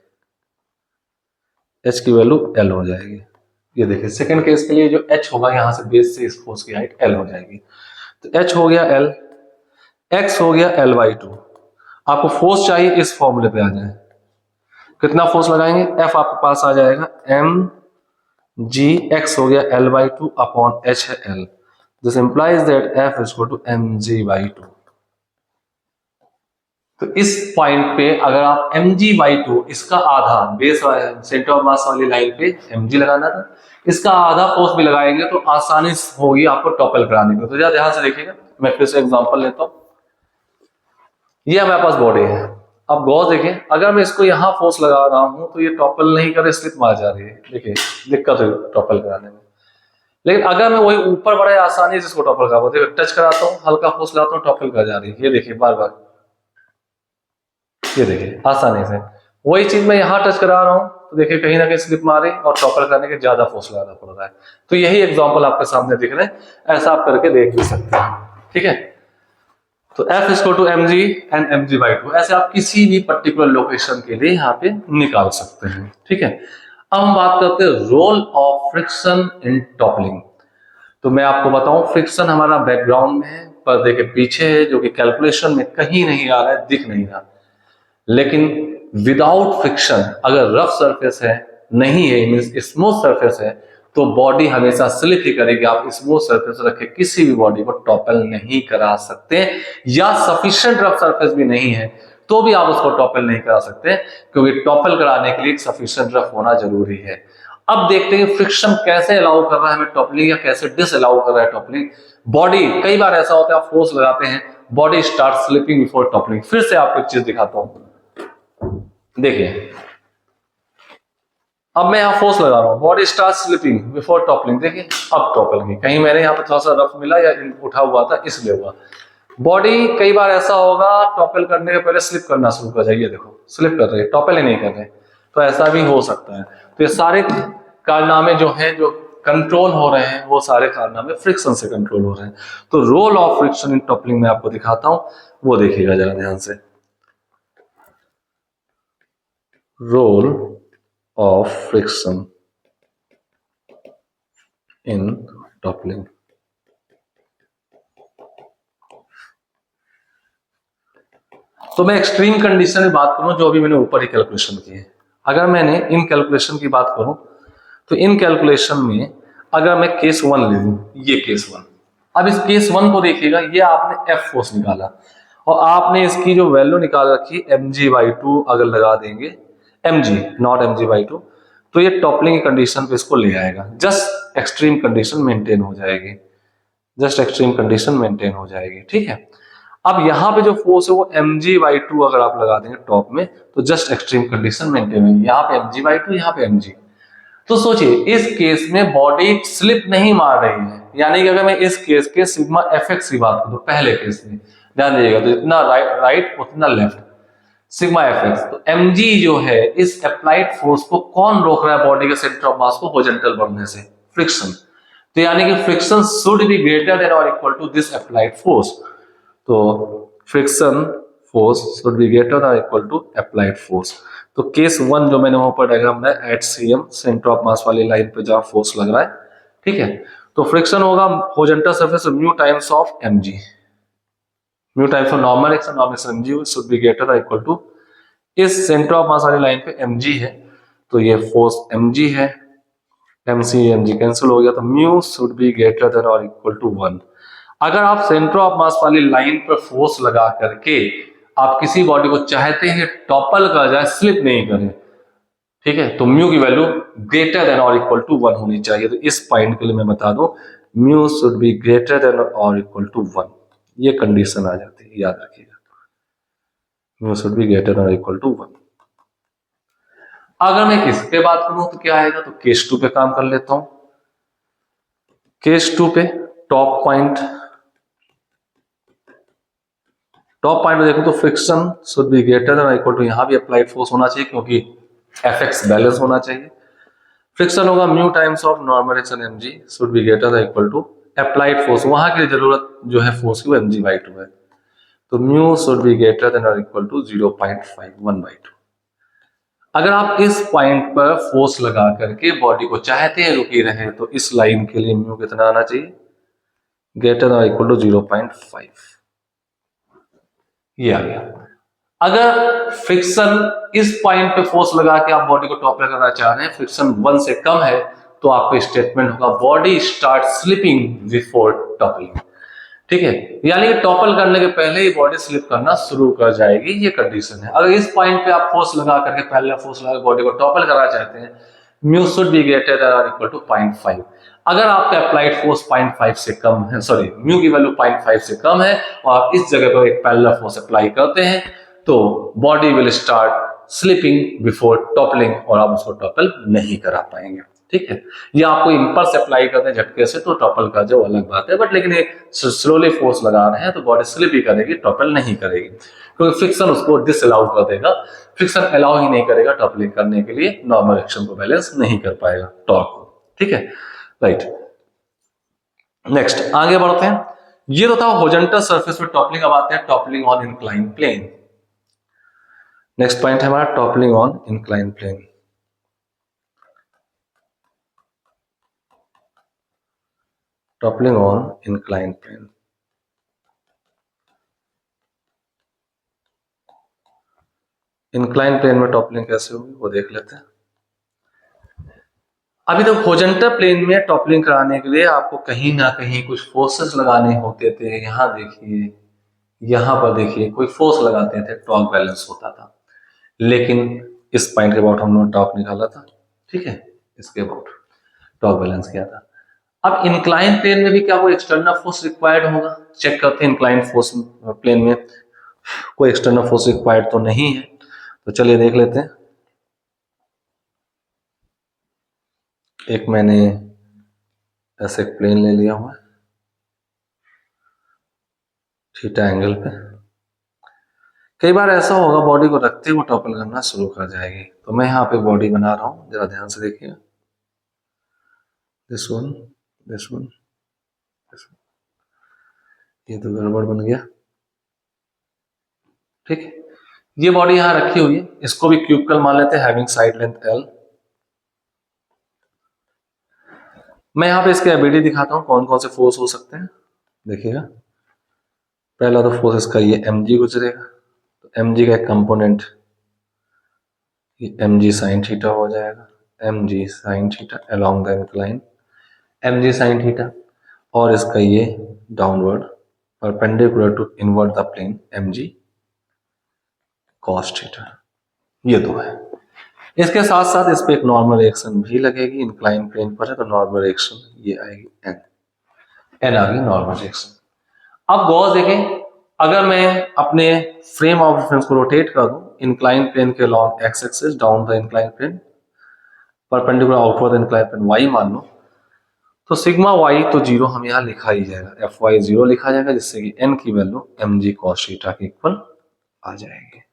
H की वैल्यू L हो जाएगी। ये देखिए सेकंड केस के लिए जो H होगा यहां से बेस से इस फोर्स की हाइट L हो जाएगी। तो H हो गया L, X हो गया L/2। आपको फोर्स चाहिए इस फॉर्मूले पे आ जाए, कितना फोर्स लगाएंगे, F आपके पास आ जाएगा mg, X हो गया L/2 अपॉन H है L। This implies that F is equal to mg/2। तो इस पॉइंट पे अगर आप mg/2, इसका आधा बेस सेंटर ऑफ मास वाली लाइन पे mg लगाना था, इसका आधा फोर्स भी लगाएंगे तो आसानी होगी आपको टॉपल कराने की। तो ध्यान से देखिएगा, मैं फिर से एग्जांपल लेता हूं। ये हमारे पास बॉडी है, अब गौर देखें, अगर मैं इसको यहां फोर्स लगा रहा हूं तो ये टॉपल नहीं कर, स्लिप मार जा रही है। देखिए दिक्कत है टॉपल कराने में। लेकिन अगर मैं वही ऊपर बड़े आसानी से इसको टॉपल करा, देखिए टच कराता हूँ, हल्का फोर्स लगाता हूँ, टॉपल कर जा रही है। ये देखिए बार बार, ये देखिए आसानी से। वही चीज मैं यहाँ टच करा रहा हूँ तो देखिए कहीं ना कहीं स्लिप मारे और टॉपल करने के ज्यादा फोर्स लगाना पड़ रहा है। तो यही एग्जांपल आपके सामने दिख रहे हैं, ऐसा आप करके देख भी सकते हैं। ठीक है, तो F is to mg and mg/2 ऐसे आप किसी भी पर्टिकुलर लोकेशन के लिए यहाँ पे निकाल सकते हैं। ठीक है, अब हम बात करते हैं role of friction in toppling. तो मैं आपको बताऊं, फ्रिक्शन हमारा बैकग्राउंड में है, पर्दे के पीछे है, जो कि कैलकुलेशन में कहीं नहीं आ रहा है, दिख नहीं रहा। लेकिन विदाउट फ्रिक्शन, अगर रफ सरफेस है, नहीं है, मींस स्मूथ सरफेस है, तो बॉडी हमेशा स्लिप ही करेगी। आप स्मूथ सरफेस रखे किसी भी बॉडी को टॉपल नहीं करा सकते, या सफिशिएंट रफ सरफेस भी नहीं है तो भी आप उसको टॉपल नहीं करा सकते, क्योंकि टॉपल कराने के लिए सफिशिएंट रफ होना जरूरी है। अब देखते हैं फ्रिक्शन कैसे अलाउ कर रहा है हमें टॉपलिंग, या कैसे डिस अलाउ कर रहा है टॉपलिंग। बॉडी, कई बार ऐसा होता है आप फोर्स लगाते हैं, body start slipping before toppling. फिर से आपको एक चीज दिखाता हूं, देखिए अब मैं यहां फोर्स लगा रहा हूं, body start slipping before toppling. देखिए अब टॉपल की, कहीं मैंने यहां पर थोड़ा सा रफ मिला या उठा हुआ था इसलिए हुआ। बॉडी कई बार ऐसा होगा टॉपल करने के पहले स्लिप करना शुरू कर जाइए, देखो स्लिप कर रही है, टॉपल ही नहीं कर रहे, तो ऐसा भी हो सकता है। तो ये सारे कारनामे जो हैं, जो कंट्रोल हो रहे हैं, वो सारे कारनामे फ्रिक्शन से कंट्रोल हो रहे हैं। तो role of friction in toppling में आपको दिखाता हूं, वो देखिएगा जरा ध्यान से। Role of friction in toppling। तो मैं एक्सट्रीम कंडीशन की बात करूं, जो अभी मैंने ऊपर ही कैलकुलेशन की है। अगर मैंने इन कैलकुलेशन की बात करूं तो इन कैलकुलेशन में अगर मैं केस 1 ले लूं, ये केस 1, अब इस केस 1 को देखिएगा, ये आपने F फोर्स निकाला और आपने इसकी जो वैल्यू निकाल रखी mg/2 अगर लगा देंगे, mg नॉट mg/2, तो ये टॉपलिंग की कंडीशन पे इसको ले आएगा। जस्ट एक्सट्रीम कंडीशन मेंटेन हो जाएगी, जस्ट एक्सट्रीम कंडीशन मेंटेन हो जाएगी। ठीक है, अब यहां पे जो फोर्स है वो mg/2 अगर आप लगा देंगे टॉप में, तो जस्ट एक्सट्रीम कंडीशन मेंटेन होगी। यहाँ पे mg/2, यहाँ पे mg। तो सोचिए इस केस में बॉडी स्लिप नहीं मार रही है, यानी कि अगर मैं इस केस के सिग्मा fx की बात करूं, तो पहले केस में ध्यान दीजिएगा, तो जितना राइट उतना लेफ्ट, सिग्मा fx। तो mg जो है, इस अप्लाइड फोर्स को कौन रोक रहा है बॉडी के सेंटर ऑफ मास को हॉरिजॉन्टल बढ़ने से? फ्रिक्शन। तो यानी कि friction should be greater than और equal to this applied force. तो friction force should be greater और इक्वल टू अप्लाइड फोर्स। तो केस 1 जो मैंने वहां पर डायग्राम में at CM centre of mass वाली लाइन पे जहां फोर्स लग रहा है, ठीक है, तो फ्रिक्शन होगा horizontal surface mu times of mg, mu times of normal action, normal action mg should be greater और इक्वल टू, इस सेंटर ऑफ मास वाली लाइन पे mg है, तो ये फोर्स mg है, mc mg कैंसिल हो गया, तो mu should be greater than और इक्वल टू 1। अगर आप सेंटर ऑफ मास वाली लाइन पर फोर्स लगा करके आप किसी बॉडी को चाहते हैं टॉपल कर जाए, स्लिप नहीं करे, ठीक है, तो म्यू की वैल्यू ग्रेटर देन और इक्वल टू 1 होनी चाहिए। तो इस पॉइंट के लिए मैं बता दूं, mu should be greater than और इक्वल टू 1, ये कंडीशन आ जाती है, याद रखिएगा, mu should be greater than और इक्वल टू 1। अगर मैं किस पे बात करूं तो क्या आएगा, तो केस 2 पे काम कर लेता हूं। केस 2 पे टॉप पॉइंट में देखो तो friction should be greater than equal to, यहां भी अप्लाइड फोर्स होना चाहिए क्योंकि एफएक्स बैलेंस होना चाहिए। फ्रिक्शन होगा mu times of normal action mg should be greater than equal to applied force, वहां की जरूरत जो है फोर्स की वो mg/2 है, तो mu should be greater than और इक्वल टू 0.51/2। अगर आप इस पॉइंट पर फोर्स लगा करके बॉडी को चाहते हैं रुकी रहे तो इस लाइन के लिए म्यू कितना आना चाहिए, ग्रेटर और इक्वल टू 0.5, ये आ गया। अगर फ्रिक्शन इस पॉइंट पे फोर्स लगा के आप बॉडी को टॉपल करना चाह रहे हैं, फ्रिक्शन 1 से कम है, तो आपका स्टेटमेंट होगा body start slipping before toppling. ठीक है, यानी कि टॉपल करने के पहले ही बॉडी स्लिप करना शुरू कर जाएगी, ये कंडीशन है। अगर इस पॉइंट पे आप फोर्स लगा करके पहले फोर्स लगा बॉडी को टॉपल करना चाहते हैं, mu should be greater than और इक्वल टू 0.5। अगर आपका अप्लाइड फोर्स 0.5 से कम है, सॉरी म्यू की वैल्यू 0.5 से कम है और आप इस जगह पर एक पैरेलल फोर्स अप्लाई करते हैं तो body will start slipping before toppling और आप उसको टॉपल नहीं करा पाएंगे। ठीक है, ये आपको इंपल्स अप्लाई करते हैं झटके से तो टॉपल कर जो अलग बात है, बट लेकिन ये स्लोली फोर्स लगा रहे हैं तो बॉडी स्लिप ही करेगी, टॉपल नहीं करेगी, क्योंकि फ्रिक्शन उसको डिसअलाउ कर देगा। फ्रिक्शन अलाउ ही नहीं करेगा टॉपलिंग करने के लिए, नॉर्मल एक्शन को बैलेंस नहीं कर पाएगा टॉर्क को। ठीक है, राइट। नेक्स्ट आगे बढ़ते हैं, ये तो था हॉरिजॉन्टल सरफेस पे टॉपलिंग। अब आते हैं toppling on incline plane. Next point है हमारा toppling on incline plane. Toppling on incline plane, incline plane में टॉपलिंग कैसे होगी वो देख लेते हैं। अभी तो हॉरिजॉन्टल प्लेन में टॉपलिंग कराने के लिए आपको कहीं ना कहीं कुछ फोर्सेस लगाने होते थे। यहां देखिए, यहां पर देखिए, कोई फोर्स लगाते थे, टॉर्क बैलेंस होता था। लेकिन इस पॉइंट के अबाउट हम लोगों ने टॉर्क निकाला था, ठीक है, इसके अबाउट टॉर्क बैलेंस किया था। अब इंक्लाइन प्लेन में भी क्या कोई एक्सटर्नल फोर्स रिक्वायर्ड होगा? चेक करते हैं इंक्लाइन फोर्स प्लेन में कोई एक्सटर्नल फोर्स रिक्वायर्ड तो नहीं है, तो चलिए देख लेते हैं। एक मैंने ऐसे एक प्लेन ले लिया हुआ थीटा एंगल पे। कई बार ऐसा होगा बॉडी को रखते हुए टॉपल करना शुरू कर जाएगी, तो मैं यहाँ पे बॉडी बना रहा हूं, जरा ध्यान से देखिए। This one, this one, this one, ये तो गड़बड़ बन गया। ठीक है, ये बॉडी यहां रखी हुई है, इसको भी क्यूबिकल मान लेते हैं, हैविंग साइड लेंथ L। मैं यहाँ पे इसके एबिलिटी दिखाता हूँ कौन कौन से फोर्स हो सकते हैं, देखिएगा। पहला तो फोर्स इसका ये mg गुजरेगा, तो mg का एक कंपोनेंट ये mg साइन थीटा हो जाएगा, mg sine theta along the incline, mg sine theta, और इसका ये downward perpendicular to inward the plane mg cos theta, ये दो है। इसके साथ साथ इस पे एक नॉर्मल रिएक्शन भी लगेगी, इंक्लाइन प्लेन पर है तो नॉर्मल रिएक्शन ये आएगी n आ गई नॉर्मल रिएक्शन। अब गौर देखें, अगर मैं अपने फ्रेम ऑफ रेफरेंस को रोटेट कर दूं इंक्लाइन प्लेन के along X axis down the incline plane perpendicular outward incline plane y मान लो, तो सिग्मा y तो 0 हम यहाँ लिखा ही जाएगा, fy 0 लिखा जाएगा, जिससे कि n की वैल्यू mg cos थीटा के इक्वल आ जाएगी,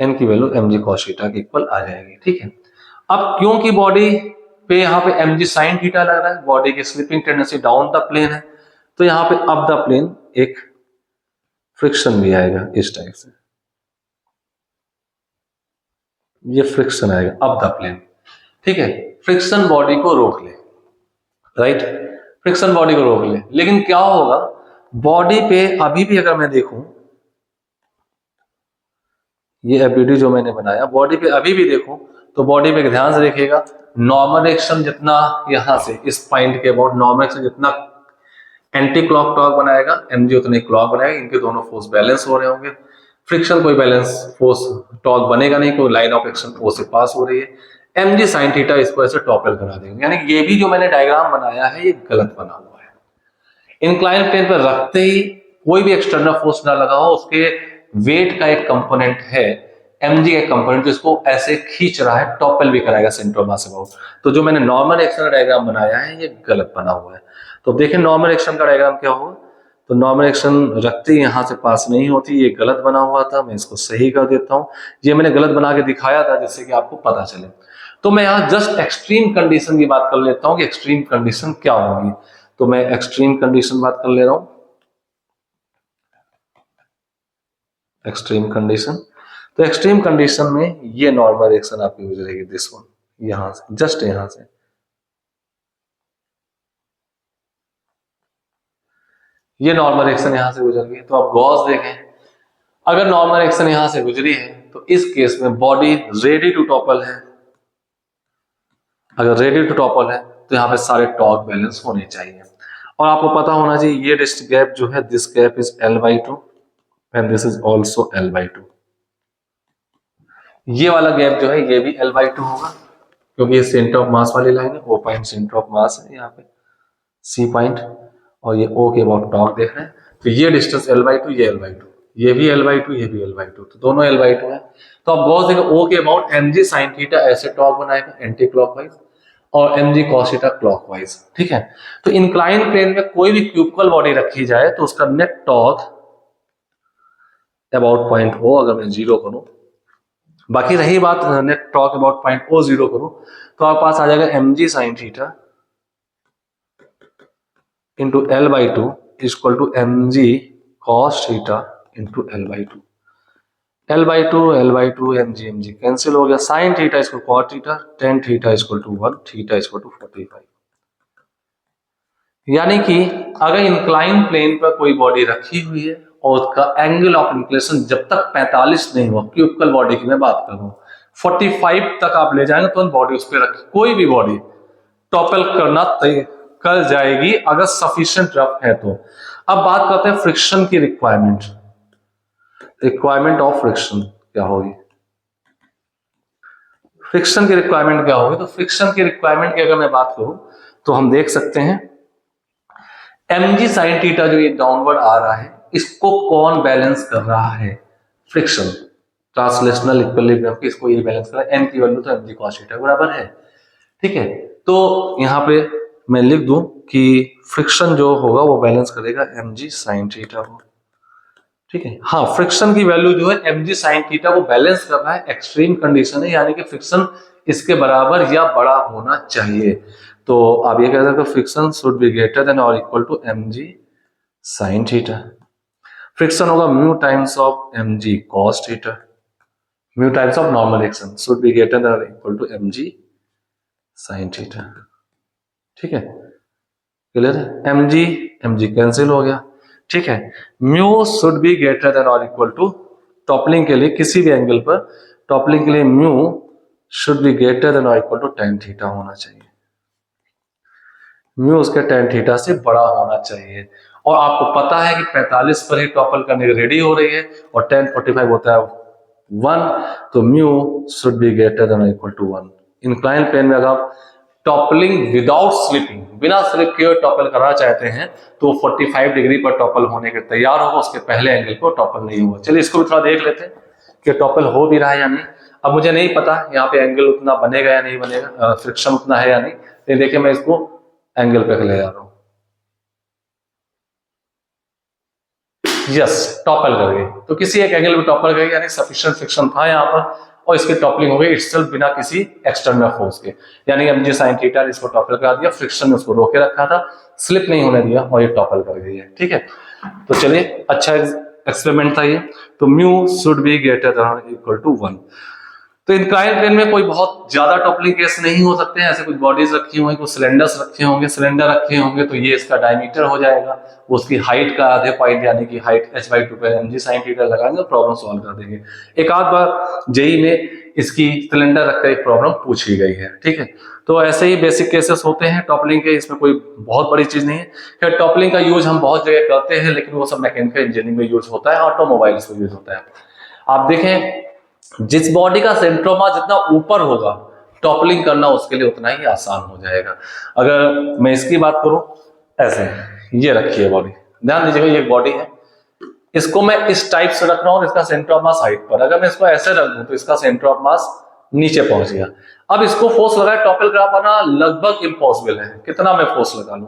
n की वैल्यू mg cos थीटा के इक्वल आ जाएगी। ठीक है, अब क्योंकि बॉडी पे यहाँ पे mg sin थीटा लग रहा है, बॉडी की slipping tendency down the plane है, तो यहाँ पे अप द प्लेन एक फ्रिक्शन भी आएगा इस टाइप से, ये फ्रिक्शन आएगा अप द प्लेन। ठीक है, फ्रिक्शन बॉडी को रोक ले, राइट, फ्रिक्शन बॉडी को रोक ले। लेकिन क्या होगा बॉडी पे अभी भी अगर मैं देखूं, ये एबिलिटी जो मैंने बनाया बॉडी पे अभी भी देखूं, तो बॉडी पे ध्यान से देखिएगा, नॉर्मल एक्शन जितना यहां से इस पॉइंट के अबाउट नॉर्मल एक्शन जितना एंटी क्लॉक टॉर्क बनाएगा mg उतने क्लॉक बनाएगा, इनके दोनों फोर्स बैलेंस हो रहे होंगे। फ्रिक्शन कोई बैलेंस फोर्स टॉर्क बनेगा नहीं, कोई लाइन ऑफ एक्शन फोर्स से पास हो रही है, mg साइन थीटा इसको ऐसे टॉपल करा देंगे। यानी ये भी जो मैंने डायग्राम बनाया है ये गलत बना हुआ है। इंक्लाइन प्लेन पर रखते ही कोई भी एक्सटर्नल फोर्स ना लगा हो, उसके वेट का एक कंपोनेंट है mg का कंपोनेंट इसको ऐसे खींच रहा है, टॉपल भी कराएगा सेंटर ऑफ मास अबाउट। तो जो मैंने नॉर्मल एक्शन डायग्राम बनाया है ये गलत बना हुआ है। तो देखिए नॉर्मल एक्शन का डायग्राम क्या होगा, तो नॉर्मल एक्शन रखते ही यहां से पास नहीं होती, ये गलत बना हुआ था, मैं इसको सही कर देता हूं। ये मैंने गलत बना के दिखाया था जिससे कि आपको पता चले। तो मैं यहाँ जस्ट एक्सट्रीम कंडीशन की बात कर लेता हूँ कि एक्सट्रीम कंडीशन क्या होगी। तो मैं एक्सट्रीम कंडीशन बात कर ले रहा हूं, एक्सट्रीम कंडीशन। तो एक्सट्रीम कंडीशन में ये नॉर्मल रिएक्शन आपकी गुजरेगी, दिस वन, यहां से, जस्ट यहां से। ये नॉर्मल रिएक्शन यहां से गुजर गई। तो आप गॉस देखें, अगर नॉर्मल रिएक्शन यहां से गुजरी है तो इस केस में बॉडी रेडी टू टॉपल है। अगर रेडी टू टॉपल है तो यहाँ पे सारे टॉर्क बैलेंस होने चाहिए। और आपको पता होना चाहिए ये डिस्ट गैप जो है, this gap is L/2 and this is also L/2। ये वाला गैप जो है ये भी L/2 होगा, क्योंकि ये सेंटर ऑफ मास वाली लाइन है, O पॉइंट सेंटर ऑफ मास है यहाँ पे, C पॉइंट, और ये O के अबाउट टॉर्क देख रहे हैं। तो ये डिस्टेंस L/2, ये L/2, ये भी L/2, ये भी L/2, तो दोनों L/2 है। तो आप गॉस देखो, O के अबाउट mg sin थीटा ऐसे टॉर्क बनाएगा एंटी क्लॉकवाइज, और mg cos थीटा क्लॉकवाइज, ठीक है। तो इंक्लाइन प्लेन में कोई भी क्यूबिकल बॉडी रखी जाए तो उसका net torque about point O अगर मैं 0 करूं, बाकी रही बात net torque about point O 0 करूं, तो आपके पास आ जाएगा mg sin theta into L/2 equal to mg cos theta into L/2। L/2 L/2 mg cancel हो गया, sin theta equal cot theta, tan theta equal to 1, theta equal to 45। यानी कि अगर incline plane पर कोई बॉडी रखी हुई है और उसका एंगल ऑफ इंक्लिनेशन जब तक 45 नहीं हुआ, क्यूबिकल बॉडी की मैं बात कर रहा हूं, 45 तक आप ले जाएंगे तो बॉडी उस पर रखी, कोई भी बॉडी टॉपल करना कर जाएगी अगर सफिशिएंट रफ है तो। अब बात करते हैं फ्रिक्शन की रिक्वायरमेंट। रिक्वायरमेंट ऑफ फ्रिक्शन क्या होगी, फ्रिक्शन की रिक्वायरमेंट क्या होगी, तो फ्रिक्शन की रिक्वायरमेंट की अगर मैं बात करूं तो हम देख सकते हैं mg sin थीटा जो ये डाउनवर्ड आ रहा है, इसको कौन बैलेंस कर रहा है, फ्रिक्शन, ट्रांसलेशनल इक्विलिब्रियम की इसको ये बैलेंस कर रहा है। m की वैल्यू तो mg cos थीटा बराबर है, ठीक है। तो यहाँ पे मैं लिख दूं कि फ्रिक्शन जो होगा वो बैलेंस करेगा mg sin थीटा को, ठीक है। हाँ, फ्रिक्शन की वैल्यू जो है mg sin थीटा को बैलेंस कर रहा है, एक्सट्रीम कंडीशन है, यानी कि फ्रिक्शन इसके बराबर या बड़ा होना चाहिए। तो आप ये कह सकते हो friction should be greater than और equal to mg sin theta. फ्रिक्शन होगा mu times of mg cos theta, mu times of normal action should be greater than और equal to mg sin theta, ठीक है, क्लियर है। mg cancel हो गया, ठीक है। Mu should be greater than और इक्वल टू, टॉपलिंग के लिए किसी भी एंगल पर टॉपलिंग के लिए mu should be greater than और इक्वल टू tan थीटा होना चाहिए, म्यू उसके tan थीटा से बड़ा होना चाहिए। और आपको पता है कि 45 पर ही टॉपल करने की रेडी हो रही है और tan 45 होता है 1, तो mu should be greater than और इक्वल टू 1। इंक्लाइन प्लेन में अगर आप टॉपलिंग विदाउट स्लिपिंग, बिना स्लिप किए टॉपल करना चाहते हैं तो 45 डिग्री पर टॉपल होने के तैयार होगा, उसके पहले एंगल को टॉपल नहीं होगा। चलिए इसको भी थोड़ा देख लेते हैं कि टॉपल हो भी रहा है या नहीं। अब मुझे नहीं पता यहाँ पे एंगल उतना बनेगा या नहीं बनेगा, फ्रिक्शन उतना है या नहीं, लेकिन देखिए मैं इसको एंगल पे ले जा रहा हूं, यस टॉपल कर गई। तो किसी एक एंगल पे टॉपल कर गई, यानी सफिशिएंट फ्रिक्शन था यहाँ पर और इसकी टॉपलिंग हो गई इटसेल्फ बिना किसी एक्सटर्नल फोर्स के, यानी mg sin थीटा ने इसको टॉपल करा दिया, फ्रिक्शन ने उसको रोके रखा था, स्लिप नहीं होने दिया और ये टॉपल कर गई है, ठीक है। तो चलिए अच्छा एक्सपेरिमेंट था ये। तो mu should be greater than equal to 1। तो इंक्लाइन प्लेन में कोई बहुत ज्यादा टॉपलिंग केस नहीं हो सकते हैं, ऐसे कुछ बॉडीज रखी होंगी, कुछ सिलेंडर्स रखे होंगे, सिलेंडर रखे होंगे तो ये इसका डायमीटर हो जाएगा, उसकी हाइट का आधे पॉइंट यानी कि हाइट h/2 पे mg sin थीटा लगाएंगे, प्रॉब्लम सॉल्व कर देंगे। एक आध बार जेई में इसकी सिलेंडर रखकर एक प्रॉब्लम पूछी गई है, ठीक है। तो ऐसे ही बेसिक केसेस होते हैं टॉपलिंग के, इसमें कोई बहुत बड़ी चीज नहीं है। खैर टॉपलिंग का यूज हम बहुत जगह करते हैं, लेकिन वो सब मैकेनिकल इंजीनियरिंग में यूज होता है, ऑटोमोबाइल्स में यूज होता है। आप देखें जिस बॉडी का सेंट्रोमा जितना ऊपर होगा टॉपलिंग करना उसके लिए उतना ही आसान हो जाएगा। अगर मैं इसकी बात करूं, ऐसे ये रखी है बॉडी, ध्यान दीजिएगा ये बॉडी है, इसको मैं इस टाइप से रख रहा हूं, इसका सेंटर ऑफ मास हाइट पर। अगर मैं इसको ऐसे रख दूं तो इसका सेंटर ऑफ मास नीचे पहुंच गया। अब इसको फोर्स लगाए टॉपिल ग्राफ बना, लगभग इम्पॉसिबल है। कितना मैं फोर्स लगा लूं,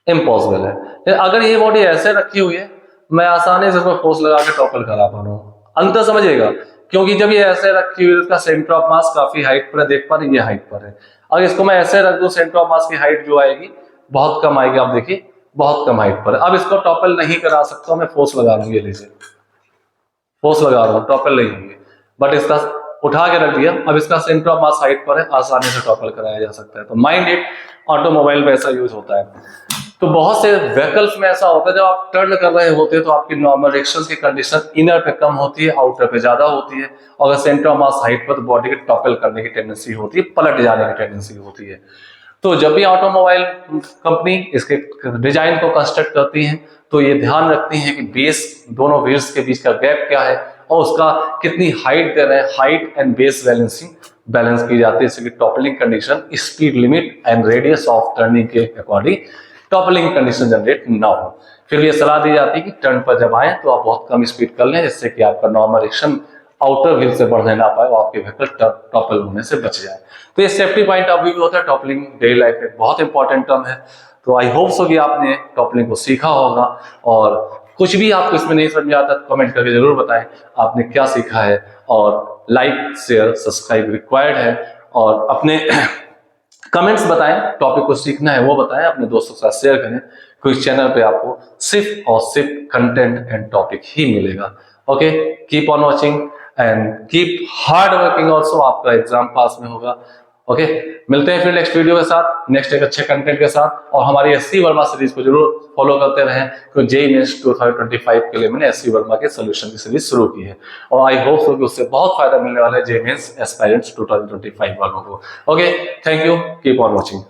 इम्पॉसिबल है। अगर ये बॉडी ऐसे रखी हुई है, मैं आसानी से इसको फोर्स लगा के टॉपल करा पा रहा हूं। अंतर समझिएगा, क्योंकि जब ये ऐसे रखी हुई है इसका सेंटर ऑफ मास काफी हाइट पर है, देख पा रहे ये हाइट पर है। अगर इसको मैं ऐसे रख दूं, सेंटर ऑफ मास की हाइट जो आएगी बहुत कम आएगी, आप देखिए बहुत कम हाइट पर है। अब इसको टॉपल नहीं करा सकता, मैं फोर्स लगा लूंगी, लीजिए फोर्स लगा रहा हूं, टॉपल नहीं होंगे, बट इसका उठा के रख दिया। अब इसका सेंटर ऑफ मास हाइट पर है, आसानी से टॉपल कराया जा सकता है। तो माइंड इट, ऑटोमोबाइल में ऐसा यूज होता है। तो बहुत से व्हीकल्स में ऐसा होता है, जब आप टर्न कर रहे होते हैं तो आपकी नॉर्मल रिएक्शन की कंडीशन इनर पे कम होती है, आउटर पे ज्यादा होती है। और अगर सेंटर ऑफ मास हाइट पर, तो बॉडी के टॉपल करने की टेंडेंसी होती है, पलट जाने की टेंडेंसी होती है। तो जब भी ऑटोमोबाइल कंपनी इसके डिजाइन को कंस्ट्रक्ट करती है तो ये ध्यान रखती है कि बेस, दोनों व्हील्स के बीच का गैप क्या है और उसका कितनी हाइट दे रहे हैं। हाइट एंड बेस बैलेंस की जाती है, जैसे कि toppling condition, speed limit and radius of turning के अकॉर्डिंग टॉपलिंग कंडीशन जनरेट ना हो। फिर ये सलाह दी जाती है कि टर्न पर जब आए तो आप बहुत कम स्पीड कर लें, जिससे कि आपका नॉर्मल रिएक्शन आउटर व्हील से बढ़ने ना पाए और आपके व्हीकल टॉपल होने से बच जाए। तो ये सेफ्टी पॉइंट ऑफ व्यू होता है। टॉपलिंग डेली लाइफ में बहुत इंपॉर्टेंट टर्म है। तो आई होप सो कि आपने टॉपलिंग को सीखा होगा, और कुछ भी आपको इसमें नहीं समझ आता तो कमेंट करके जरूर बताएं आपने क्या सीखा है। और लाइक शेयर सब्सक्राइब रिक्वायर्ड है, और अपने कमेंट्स बताएं, टॉपिक को सीखना है वो बताएं, अपने दोस्तों के साथ शेयर करें। क्योंकि चैनल पे आपको सिर्फ और सिर्फ कंटेंट एंड टॉपिक ही मिलेगा। Okay, keep on watching and keep hard working also, आपका एग्जाम पास में होगा। ओके, मिलते हैं फिर नेक्स्ट वीडियो के साथ, नेक्स्ट एक अच्छे कंटेंट के साथ। और हमारी एससी वर्मा सीरीज को जरूर फॉलो करते रहें, क्योंकि जेईई मेंस 2025 के लिए मैंने एससी वर्मा के सोल्यूशन की सीरीज शुरू की है, और आई होप सो कि उससे बहुत फायदा मिलने वाला है जेईई मेंस एस्पायरेंट्स 2025 वालों को। Okay, thank you, keep on watching.